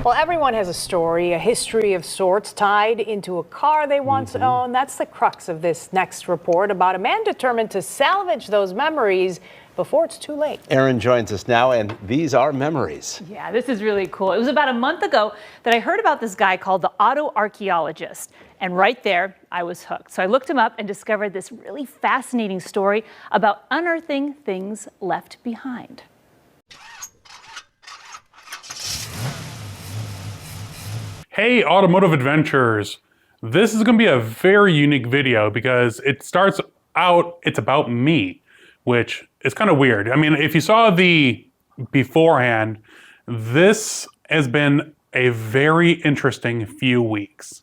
Well, everyone has a story, a history of sorts tied into a car they once owned. That's the crux of this next report about a man determined to salvage those memories before it's too late. Erin joins us now, and these are memories. Yeah, this is really cool. It was about a month ago that I heard about this guy called the AutoArchaeologist. And right there, I was hooked. So I looked him up and discovered this really fascinating story about unearthing things left behind. Hey, automotive adventurers. This is going to be a very unique video because it starts out, it's about me, which is kind of weird. I mean, if you saw the beforehand, this has been a very interesting few weeks.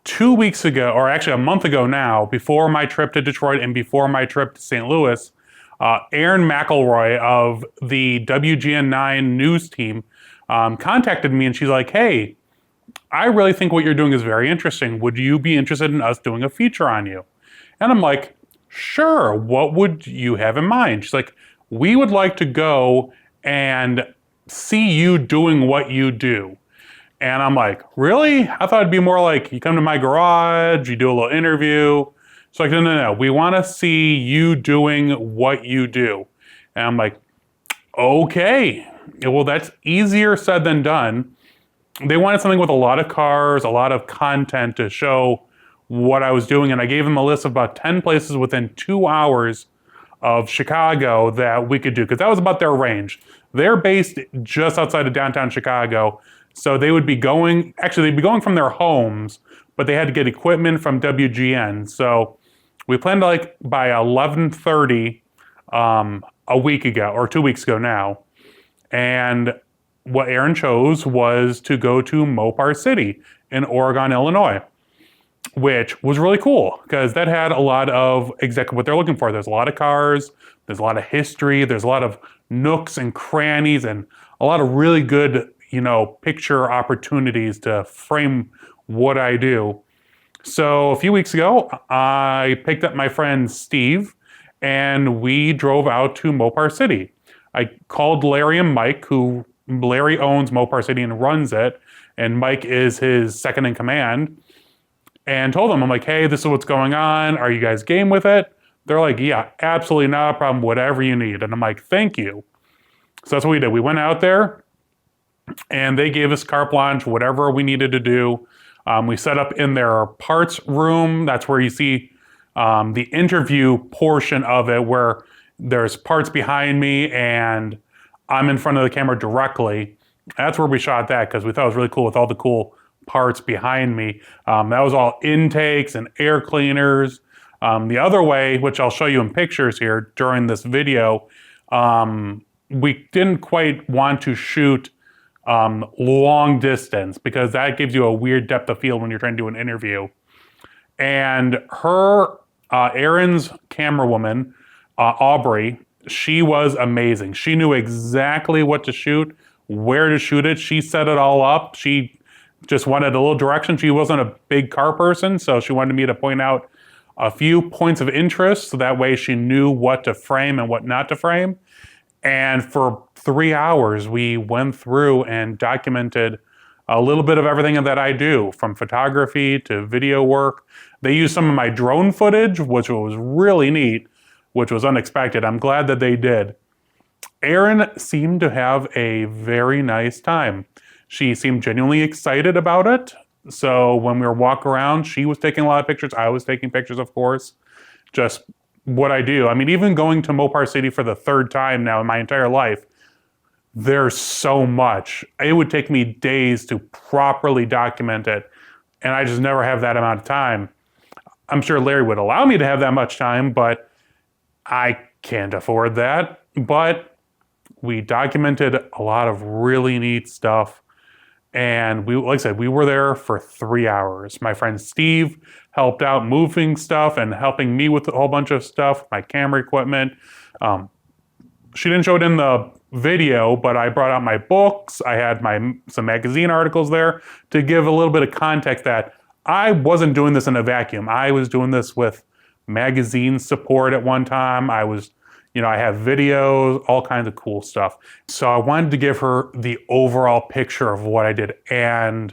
2 weeks ago, or actually a month ago now, before my trip to Detroit and before my trip to St. Louis, Erin McElroy of the WGN9 news team contacted me, and she's like, hey, I really think what you're doing is very interesting. Would you be interested in us doing a feature on you? And I'm like, sure, what would you have in mind? She's like, we would like to go and see you doing what you do. And I'm like, really? I thought it'd be more like you come to my garage, you do a little interview. So like, no, we want to see you doing what you do. And I'm like, okay, well, that's easier said than done. They wanted something with a lot of cars, a lot of content to show what I was doing, and I gave them a list of about 10 places within 2 hours of Chicago that we could do, because that was about their range. They're based just outside of downtown Chicago, so they would be going, actually they'd be going from their homes, but they had to get equipment from WGN. So we planned like by 11:30 a week ago, or 2 weeks ago now, and what Erin chose was to go to Mopar City in Oregon, Illinois, which was really cool because that had a lot of exactly what they're looking for. There's a lot of cars, there's a lot of history, there's a lot of nooks and crannies, and a lot of really good, picture opportunities to frame what I do. So a few weeks ago, I picked up my friend Steve and we drove out to Mopar City. I called Larry and Mike, who Larry owns Mopar City and runs it, and Mike is his second in command, and told them, I'm like, hey, this is what's going on. Are you guys game with it? They're like, yeah, absolutely not a problem, whatever you need. And I'm like, thank you. So that's what we did. We went out there and they gave us carte blanche, whatever we needed to do. We set up in their parts room. That's where you see the interview portion of it, where there's parts behind me and I'm in front of the camera directly. That's where we shot that because we thought it was really cool with all the cool parts behind me. That was all intakes and air cleaners. The other way, which I'll show you in pictures here during this video, we didn't quite want to shoot long distance because that gives you a weird depth of field when you're trying to do an interview. And Erin's camera woman, Aubrey, she was amazing. She knew exactly what to shoot, where to shoot it. She set it all up. She just wanted a little direction. She wasn't a big car person, so she wanted me to point out a few points of interest so that way she knew what to frame and what not to frame. And for 3 hours, we went through and documented a little bit of everything that I do, from photography to video work. They used some of my drone footage, which was really neat, which was unexpected. I'm glad that they did. Erin seemed to have a very nice time. She seemed genuinely excited about it. So when we were walking around, she was taking a lot of pictures. I was taking pictures, of course. Just what I do. I mean, even going to Mopar City for the third time now in my entire life, there's so much. It would take me days to properly document it, and I just never have that amount of time. I'm sure Larry would allow me to have that much time, but I can't afford that. But we documented a lot of really neat stuff. And like I said, we were there for 3 hours. My friend Steve helped out moving stuff and helping me with a whole bunch of stuff, my camera equipment. She didn't show it in the video, but I brought out my books. I had some magazine articles there to give a little bit of context that I wasn't doing this in a vacuum. I was doing this with magazine support at one time. I was I have videos, all kinds of cool stuff. So I wanted to give her the overall picture of what I did. And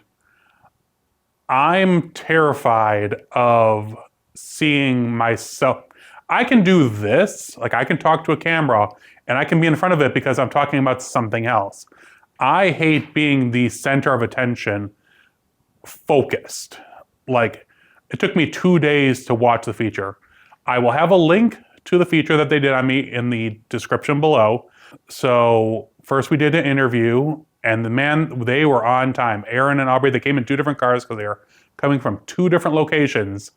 I'm terrified of seeing myself. I can do this, like I can talk to a camera and I can be in front of it because I'm talking about something else. I hate being the center of attention, focused. Like, it took me 2 days to watch the feature. I will have a link to the feature that they did on me in the description below. So first we did an interview, and they were on time. Erin and Aubrey, they came in 2 different cars because they were coming from 2 different locations.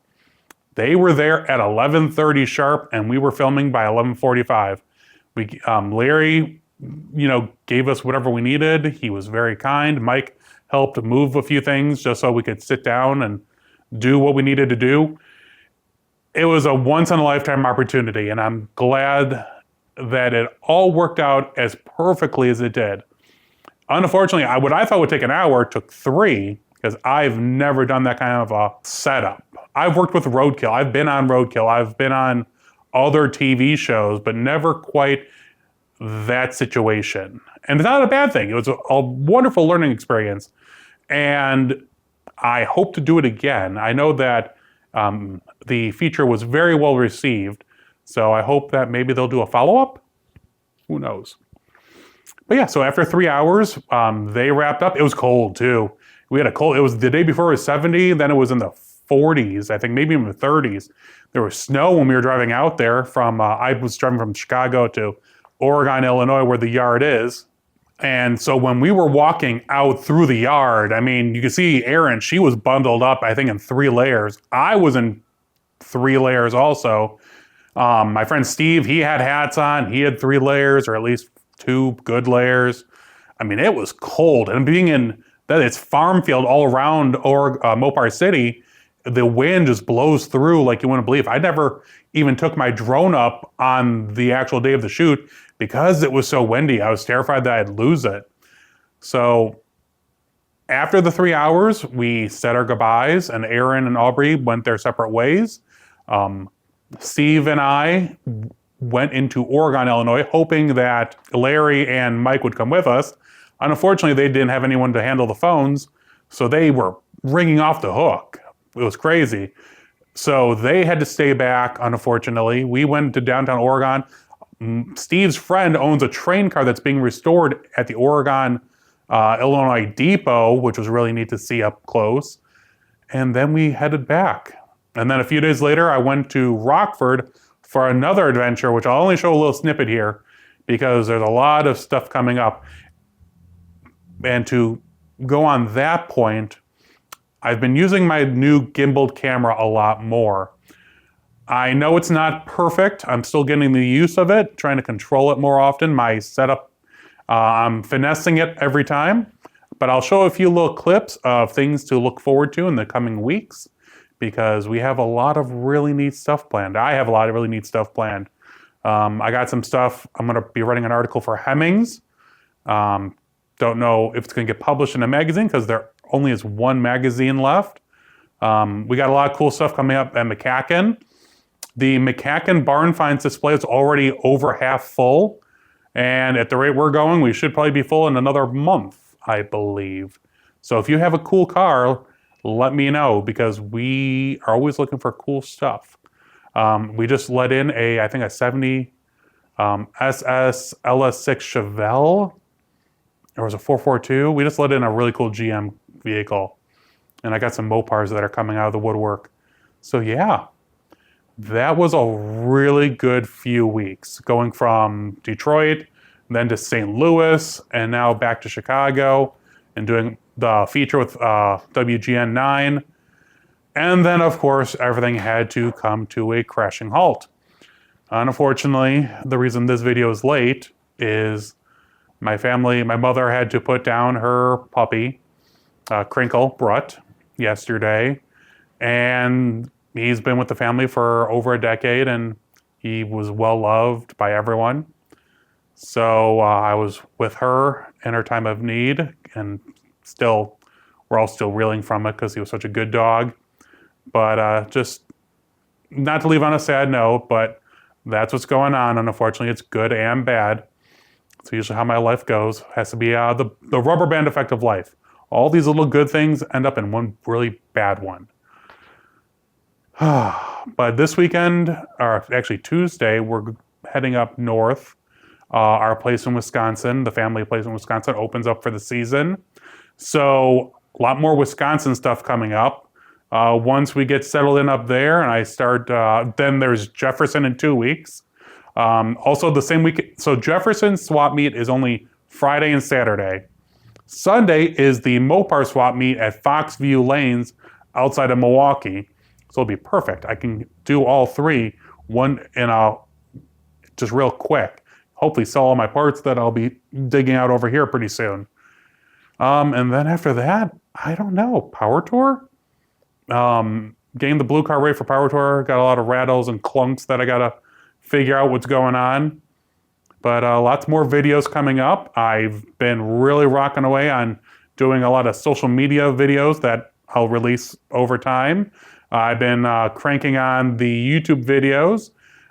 They were there at 11:30 sharp, and we were filming by 11:45. Larry, gave us whatever we needed. He was very kind. Mike helped move a few things just so we could sit down and do what we needed to do. It was a once-in-a-lifetime opportunity, and I'm glad that it all worked out as perfectly as it did. Unfortunately, what I thought would take an hour took 3, because I've never done that kind of a setup. I've worked with Roadkill. I've been on Roadkill. I've been on other TV shows, but never quite that situation. And it's not a bad thing. It was a wonderful learning experience. And I hope to do it again. I know that the feature was very well received, so I hope that maybe they'll do a follow-up. Who knows? But yeah, so after 3 hours, they wrapped up. It was cold too. We had a cold, it was the day before it was 70, then it was in the 40s, I think maybe even the 30s. There was snow when we were driving out there I was driving from Chicago to Oregon, Illinois, where the yard is. And so when we were walking out through the yard, I mean, you could see Erin, she was bundled up, I think in 3 layers. I was in 3 layers also. My friend Steve, he had hats on. He had 3 layers, or at least 2 good layers. I mean, it was cold. And being in that, it's farm field all around Mopar City, the wind just blows through like you wouldn't believe. I never even took my drone up on the actual day of the shoot because it was so windy. I was terrified that I'd lose it. So after the 3 hours, we said our goodbyes, and Erin and Aubrey went their separate ways. Steve and I went into Oregon, Illinois, hoping that Larry and Mike would come with us. Unfortunately, they didn't have anyone to handle the phones, so they were ringing off the hook. It was crazy. So they had to stay back, unfortunately. We went to downtown Oregon. Steve's friend owns a train car that's being restored at the Oregon, Illinois depot, which was really neat to see up close. And then we headed back. And then a few days later, I went to Rockford for another adventure, which I'll only show a little snippet here because there's a lot of stuff coming up. And to go on that point, I've been using my new gimbaled camera a lot more. I know it's not perfect. I'm still getting the use of it, trying to control it more often. My setup, I'm finessing it every time, but I'll show a few little clips of things to look forward to in the coming weeks because we have a lot of really neat stuff planned. I have a lot of really neat stuff planned. I got some stuff. I'm going to be writing an article for Hemmings. Don't know if it's going to get published in a magazine because there only is 1 magazine left. We got a lot of cool stuff coming up at McCacken. The McCacken Barn Finds display is already over half full. And at the rate we're going, we should probably be full in another month, I believe. So if you have a cool car, let me know because we are always looking for cool stuff. We just let in I think a 70 SS LS6 Chevelle. There was a 442. We just let in a really cool GM vehicle. And I got some Mopars that are coming out of the woodwork. So yeah, that was a really good few weeks. Going from Detroit, then to St. Louis, and now back to Chicago, and doing the feature with WGN9. And then, of course, everything had to come to a crashing halt. Unfortunately, the reason this video is late is my mother had to put down her puppy, Crinkle, Brut, yesterday. And he's been with the family for over a decade, and he was well loved by everyone. So I was with her in her time of need, and we're all still reeling from it because he was such a good dog. But just not to leave on a sad note, but That's what's going on. And unfortunately, it's good and bad. It's usually how my life goes. It has to be the rubber band effect of life. All these little good things end up in one really bad one. But this weekend, or actually Tuesday, we're heading up north. Our place in Wisconsin, the family place in Wisconsin, opens up for the season. So a lot more Wisconsin stuff coming up. Once we get settled in up there and I start, then there's Jefferson in 2 weeks. Also the same week, so Jefferson swap meet is only Friday and Saturday. Sunday is the Mopar swap meet at Foxview Lanes outside of Milwaukee. So it'll be perfect. I can do all three, one in just real quick. Hopefully sell all my parts that I'll be digging out over here pretty soon. And then after that, I don't know, Power Tour? Getting the blue car ready for Power Tour. Got a lot of rattles and clunks that I gotta figure out what's going on. But lots more videos coming up. I've been really rocking away on doing a lot of social media videos that I'll release over time. I've been cranking on the YouTube videos.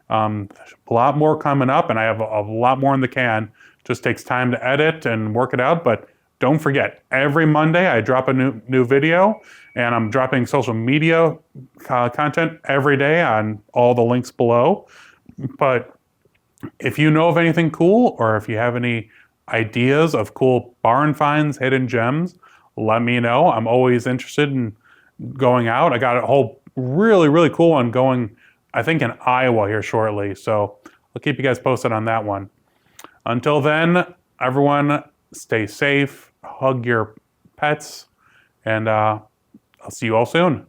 A lot more coming up, and I have a lot more in the can. Just takes time to edit and work it out, but don't forget, every Monday I drop a new video, and I'm dropping social media content every day on all the links below. But if you know of anything cool, or if you have any ideas of cool barn finds, hidden gems, let me know. I'm always interested in going out. I got a whole really cool one going, I think, in Iowa here shortly. So I'll keep you guys posted on that one. Until then, everyone, stay safe, hug your pets, and I'll see you all soon.